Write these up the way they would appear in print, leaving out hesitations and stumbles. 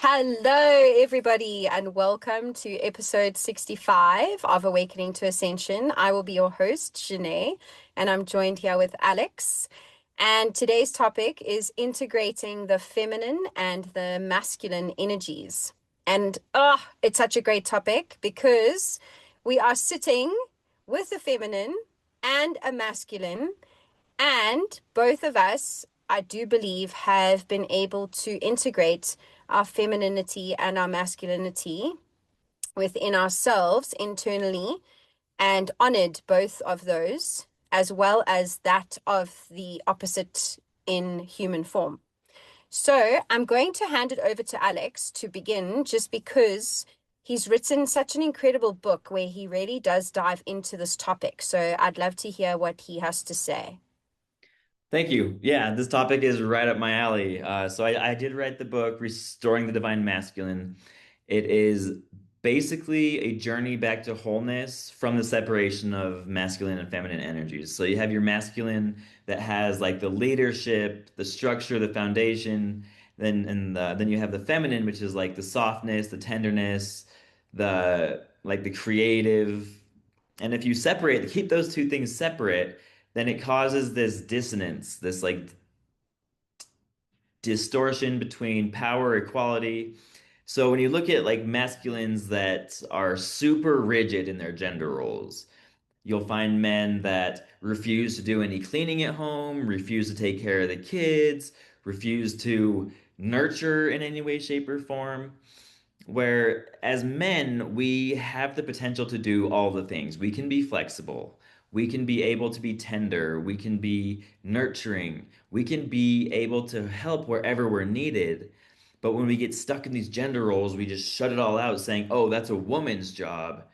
Hello, everybody, and welcome to episode 65 of Awakening to Ascension. I will be your host, Janae, and I'm joined here with Alex. And today's topic is integrating the feminine and the masculine energies. And it's such a great topic because we are sitting with a feminine and a masculine, and both of us, I do believe, have been able to integrate our femininity and our masculinity within ourselves internally and honored both of those, as well as that of the opposite in human form. So I'm going to hand it over to Alex to begin, just because he's written such an incredible book where he really does dive into this topic. So I'd love to hear what he has to say. Thank you. Yeah, this topic is right up my alley. So I did write the book, Restoring the Divine Masculine. It is basically a journey back to wholeness from the separation of masculine and feminine energies. So you have your masculine that has like the leadership, the structure, the foundation. Then you have the feminine, which is like the softness, the tenderness, the creative. And if you keep those two things separate, then it causes this dissonance, this like distortion between power equality. So when you look at like masculines that are super rigid in their gender roles, you'll find men that refuse to do any cleaning at home, refuse to take care of the kids, refuse to nurture in any way, shape, or form. Where as men, we have the potential to do all the things. We can be flexible. We can be able to be tender. We can be nurturing. We can be able to help wherever we're needed. But when we get stuck in these gender roles, we just shut it all out saying, oh, that's a woman's job.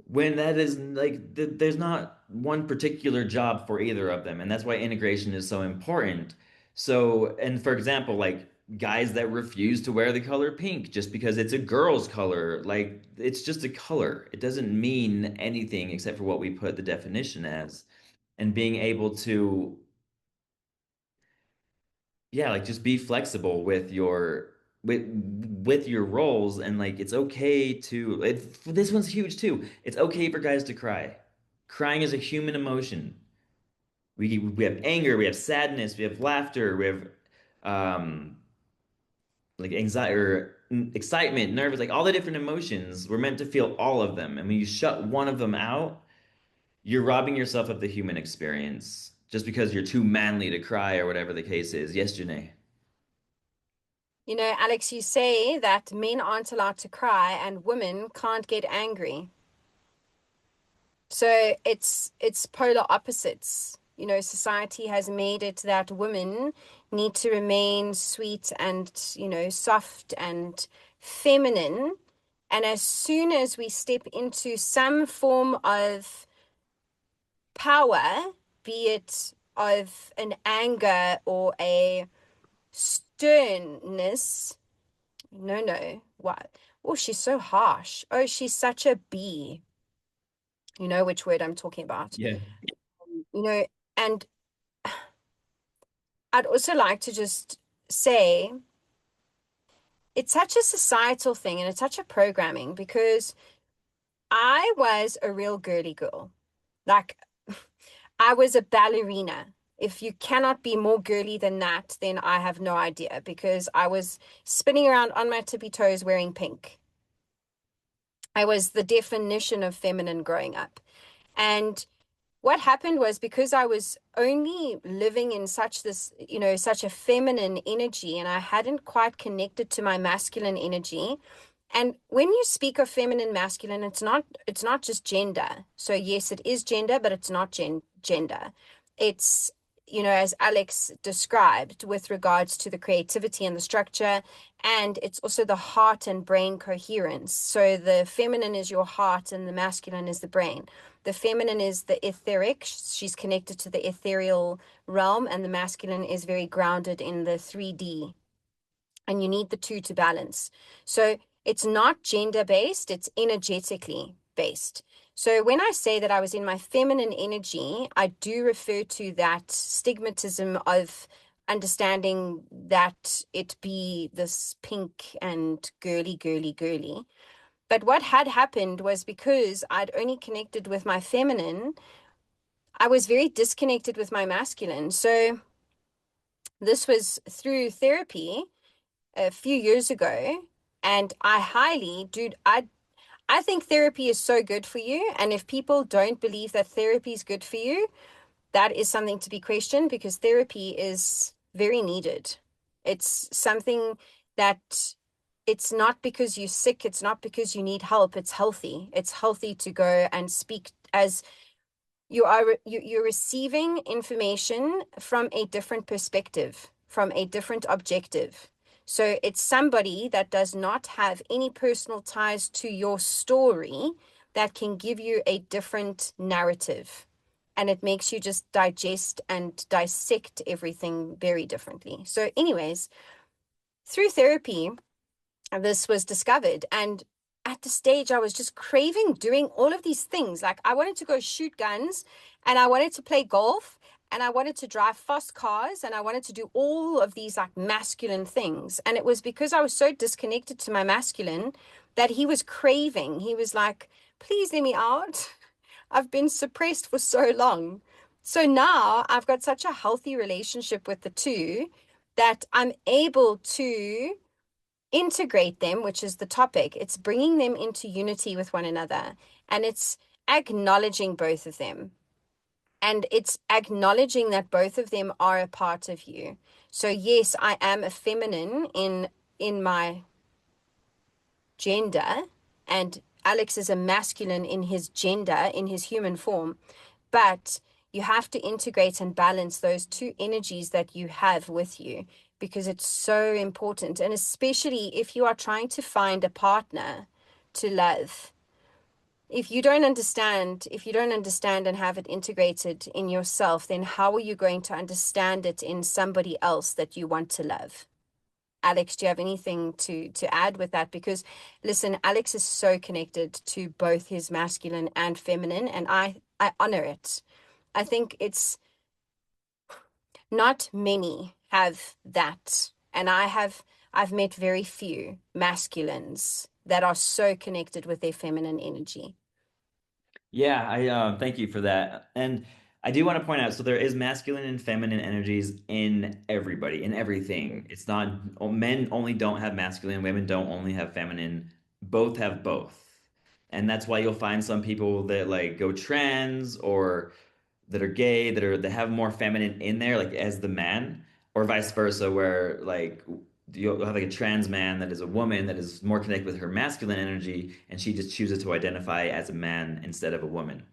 When that is like, there's not one particular job for either of them. And that's why integration is so important. So, and for example, like guys that refuse to wear the color pink just because it's a girl's color, like it's just a color. It doesn't mean anything except for what we put the definition as. And being able to, yeah, like just be flexible with your roles, and like it's okay to this one's huge too. It's okay for guys to cry. Crying is a human emotion. We have anger, we have sadness, we have laughter, we have um like anxiety or excitement, nervous, like all the different emotions. We're meant to feel all of them. And when you shut one of them out, you're robbing yourself of the human experience just because you're too manly to cry or whatever the case is. Yes, Janae. You know, Alex, you say that men aren't allowed to cry and women can't get angry. So it's polar opposites. You know, society has made it that women need to remain sweet and, soft and feminine. And as soon as we step into some form of power, be it of an anger or a sternness, no, what? Oh, she's so harsh. Oh, she's such a bee. You know which word I'm talking about. Yeah. You know, and I'd also like to just say it's such a societal thing and it's such a programming because I was a real girly girl. Like, I was a ballerina. If you cannot be more girly than that, then I have no idea because I was spinning around on my tippy toes wearing pink. I was the definition of feminine growing up. And what happened was because I was only living in such a feminine energy and I hadn't quite connected to my masculine energy. And when you speak of feminine, masculine, it's not just gender. So yes, it is gender, but it's not gender. It's, as Alex described with regards to the creativity and the structure, and it's also the heart and brain coherence. So the feminine is your heart and the masculine is the brain. The feminine is the etheric. She's connected to the ethereal realm, and the masculine is very grounded in the 3D. And you need the two to balance. So it's not gender based, it's energetically based. So when I say that I was in my feminine energy, I do refer to that stigmatism of understanding that it be this pink and girly, girly, girly. But what had happened was because I'd only connected with my feminine, I was very disconnected with my masculine. So this was through therapy a few years ago. And I highly, dude, I think therapy is so good for you. And if people don't believe that therapy is good for you, that is something to be questioned because therapy is very needed. It's something that it's not because you're sick, it's not because you need help, it's healthy. It's healthy to go and speak as you're receiving information from a different perspective, from a different objective. So it's somebody that does not have any personal ties to your story that can give you a different narrative. And it makes you just digest and dissect everything very differently. So, anyways, through therapy, this was discovered. And at the stage, I was just craving doing all of these things. Like, I wanted to go shoot guns and I wanted to play golf and I wanted to drive fast cars and I wanted to do all of these like masculine things. And it was because I was so disconnected to my masculine that he was craving. He was like, please let me out. I've been suppressed for so long. So now I've got such a healthy relationship with the two that I'm able to integrate them, which is the topic. It's bringing them into unity with one another and it's acknowledging both of them. And it's acknowledging that both of them are a part of you. So yes, I am a feminine in my gender and Alex is a masculine in his gender, in his human form. But you have to integrate and balance those two energies that you have with you because it's so important. And especially if you are trying to find a partner to love. If you don't understand and have it integrated in yourself, then how are you going to understand it in somebody else that you want to love? Alex, do you have anything to add with that? Because listen, Alex is so connected to both his masculine and feminine, and I honor it. I think it's not many have that. And I've met very few masculines that are so connected with their feminine energy. Yeah, I thank you for that. And I do want to point out, so there is masculine and feminine energies in everybody, in everything. It's not men only don't have masculine, women don't only have feminine. Both have both. And that's why you'll find some people that like go trans or that are gay that have more feminine in there, like as the man, or vice versa, where like you'll have like a trans man that is a woman that is more connected with her masculine energy, and she just chooses to identify as a man instead of a woman.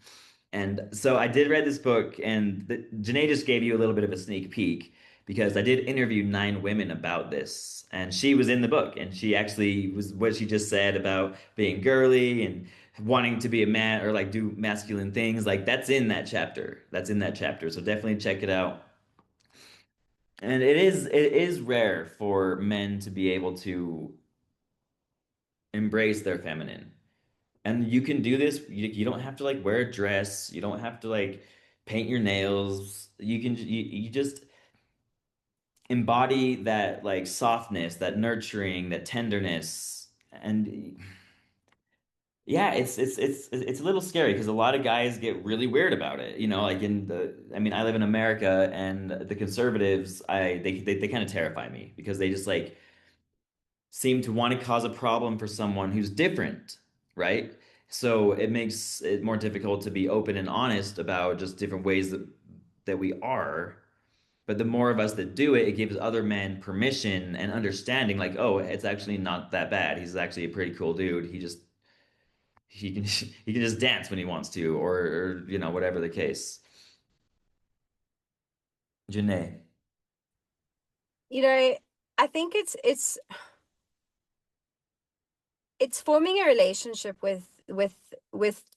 And so I did read this book, and Janae just gave you a little bit of a sneak peek because I did interview 9 women about this, and she was in the book, and she actually was what she just said about being girly and wanting to be a man or like do masculine things. Like that's in that chapter. That's in that chapter. So definitely check it out. And it is rare for men to be able to embrace their feminine. And you can do this. You don't have to like wear a dress. You don't have to like paint your nails. You just embody that like softness, that nurturing, that tenderness. And yeah, it's a little scary because a lot of guys get really weird about it. Like I mean, I live in America and the conservatives, they kind of terrify me because they just like seem to want to cause a problem for someone who's different, right? So it makes it more difficult to be open and honest about just different ways that we are. But the more of us that do it, it gives other men permission and understanding, like, oh, it's actually not that bad. He's actually a pretty cool dude. He can he can just dance when he wants to, or whatever the case. Janae. You know, I think it's forming a relationship with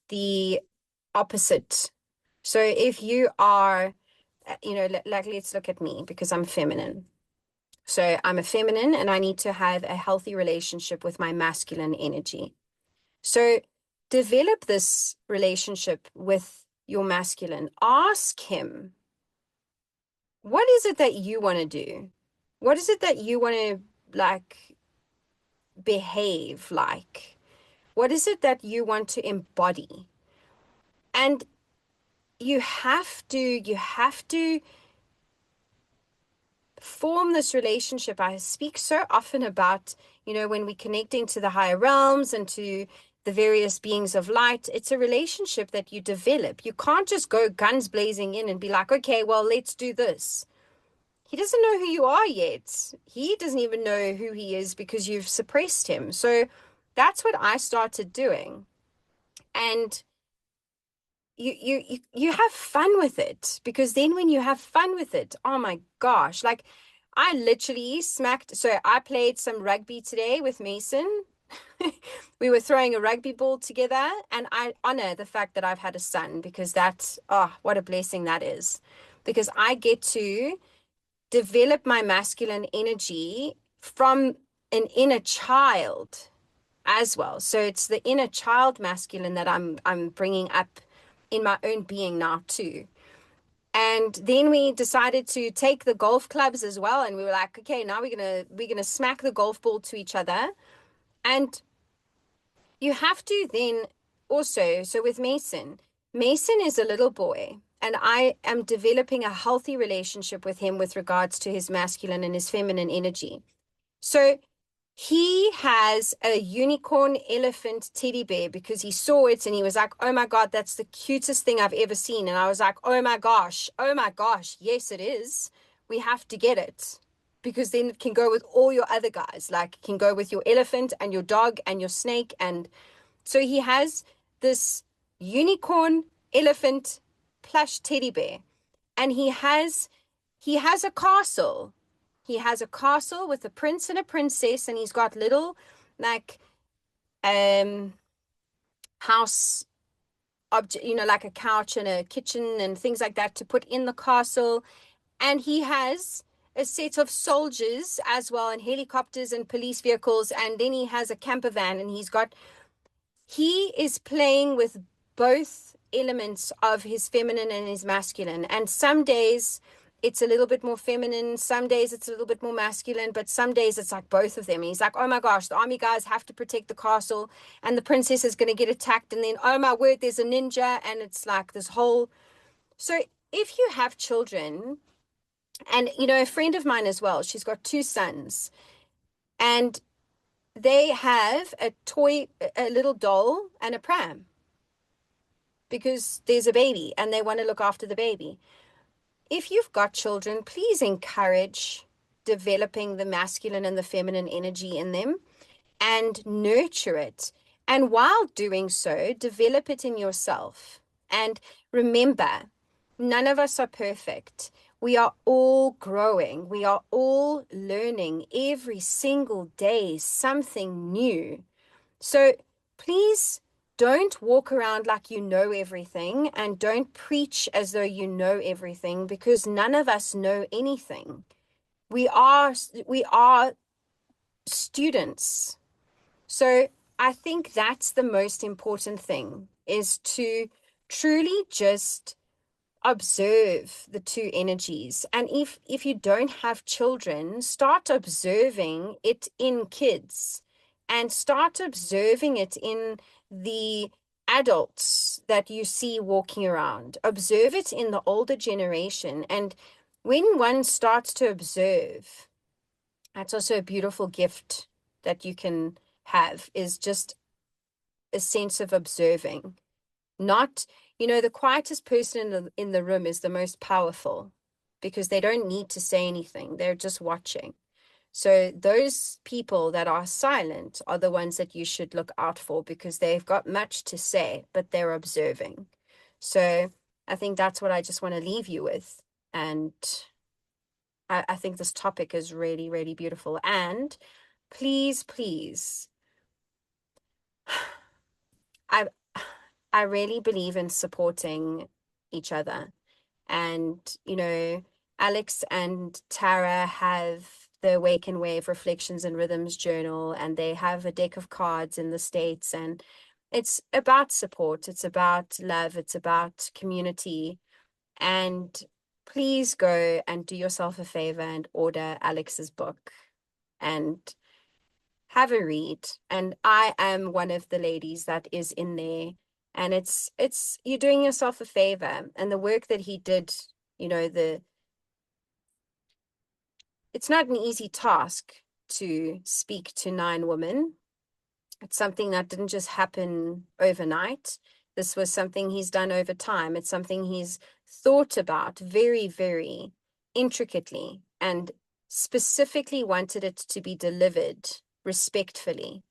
the opposite. So if you are, like let's look at me because I'm feminine. So I'm a feminine and I need to have a healthy relationship with my masculine energy. So develop this relationship with your masculine. Ask him, what is it that you want to do? What is it that you want to like behave like? What is it that you want to embody? And you have to form this relationship. I speak so often about, when we're connecting to the higher realms and to the various beings of light, it's a relationship that you develop. You can't just go guns blazing in and be like, okay, well, let's do this. He doesn't know who you are yet. He doesn't even know who he is because you've suppressed him. So that's what I started doing. And you have fun with it, because then when you have fun with it, oh my gosh, like I literally smacked. So I played some rugby today with Mason. We were throwing a rugby ball together, and I honor the fact that I've had a son, because that's, oh, what a blessing that is, because I get to develop my masculine energy from an inner child as well. So it's the inner child masculine that I'm bringing up in my own being now too. And then we decided to take the golf clubs as well, and we were like, okay, now we're gonna smack the golf ball to each other. And you have to then also, so with Mason, Mason is a little boy, and I am developing a healthy relationship with him with regards to his masculine and his feminine energy. So he has a unicorn elephant teddy bear because he saw it and he was like, oh my God, that's the cutest thing I've ever seen. And I was like, oh my gosh, yes, it is. We have to get it, because then it can go with all your other guys. Like, it can go with your elephant and your dog and your snake. And so he has this unicorn elephant plush teddy bear, and he has a castle. He has a castle with a prince and a princess, and he's got little like um house object, like a couch and a kitchen and things like that to put in the castle. And he has a set of soldiers as well, and helicopters and police vehicles, and then he has a camper van, and he is playing with both elements of his feminine and his masculine. And some days it's a little bit more feminine, some days it's a little bit more masculine, but some days it's like both of them. And he's like, oh my gosh, the army guys have to protect the castle, and the princess is going to get attacked. And then, oh my word, there's a ninja. And it's like this whole. So if you have children, and a friend of mine as well, she's got two sons, and they have a toy, a little doll, and a pram, because there's a baby and they want to look after the baby. If you've got children, please encourage developing the masculine and the feminine energy in them and nurture it. And while doing so, develop it in yourself. And remember, none of us are perfect. We are all growing. We are all learning every single day something new. So please don't walk around like you know everything, and don't preach as though you know everything, because none of us know anything. We are students. So I think that's the most important thing, is to truly just observe the two energies. And if you don't have children, start observing it in kids, and start observing it in the adults that you see walking around. Observe it in the older generation. And when one starts to observe, that's also a beautiful gift that you can have, is just a sense of observing. Not, the quietest person in the room is the most powerful, because they don't need to say anything. They're just watching. So those people that are silent are the ones that you should look out for, because they've got much to say, but they're observing. So I think that's what I just want to leave you with. And I think this topic is really, really beautiful. And please, please, I I really believe in supporting each other. And, Alex and Tara have the Wake and Wave Reflections and Rhythms journal, and they have a deck of cards in the States. And it's about support, it's about love, it's about community. And please go and do yourself a favor and order Alex's book and have a read. And I am one of the ladies that is in there. And it's you're doing yourself a favor. And the work that he did, you know, it's not an easy task to speak to 9 women. It's something that didn't just happen overnight. This was something he's done over time. It's something he's thought about very, very intricately and specifically wanted it to be delivered respectfully.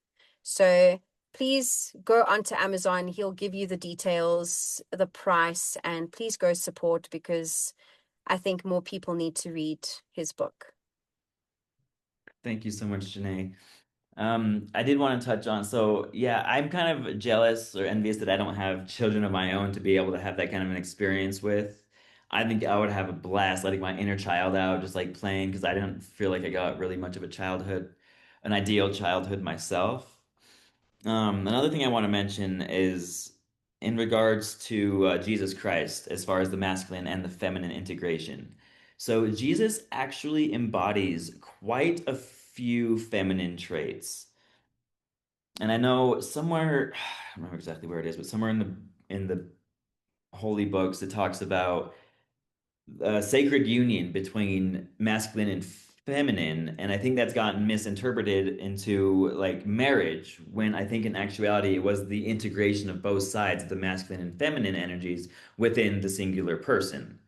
So please go onto Amazon. He'll give you the details, the price, and please go support because I think more people need to read his book. Thank you so much, Janae. I did want to touch on, so yeah, I'm kind of jealous or envious that I don't have children of my own to be able to have that kind of an experience with. I think I would have a blast letting my inner child out, just like playing, because I didn't feel like I got really much of a childhood, an ideal childhood myself. Another thing I want to mention is in regards to Jesus Christ, as far as the masculine and the feminine integration. So Jesus actually embodies quite a few feminine traits. And I know somewhere, I don't remember exactly where it is, but somewhere in the holy books it talks about a sacred union between masculine and feminine, and I think that's gotten misinterpreted into like marriage, when I think in actuality it was the integration of both sides of the masculine and feminine energies within the singular person.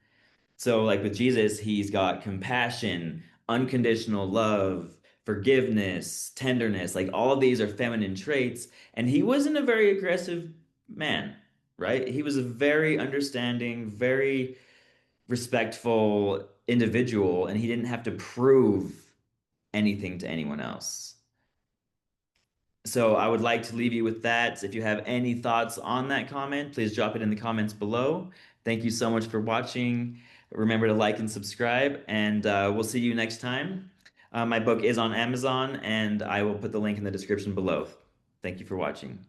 So, like with Jesus, he's got compassion, unconditional love, forgiveness, tenderness. Like all of these are feminine traits. And he wasn't a very aggressive man, right? He was a very understanding, very respectful individual, and he didn't have to prove anything to anyone else. So I would like to leave you with that. If you have any thoughts on that comment, please drop it in the comments below. Thank you so much for watching. Remember to like and subscribe, and we'll see you next time. My book is on Amazon, and I will put the link in the description below. Thank you for watching.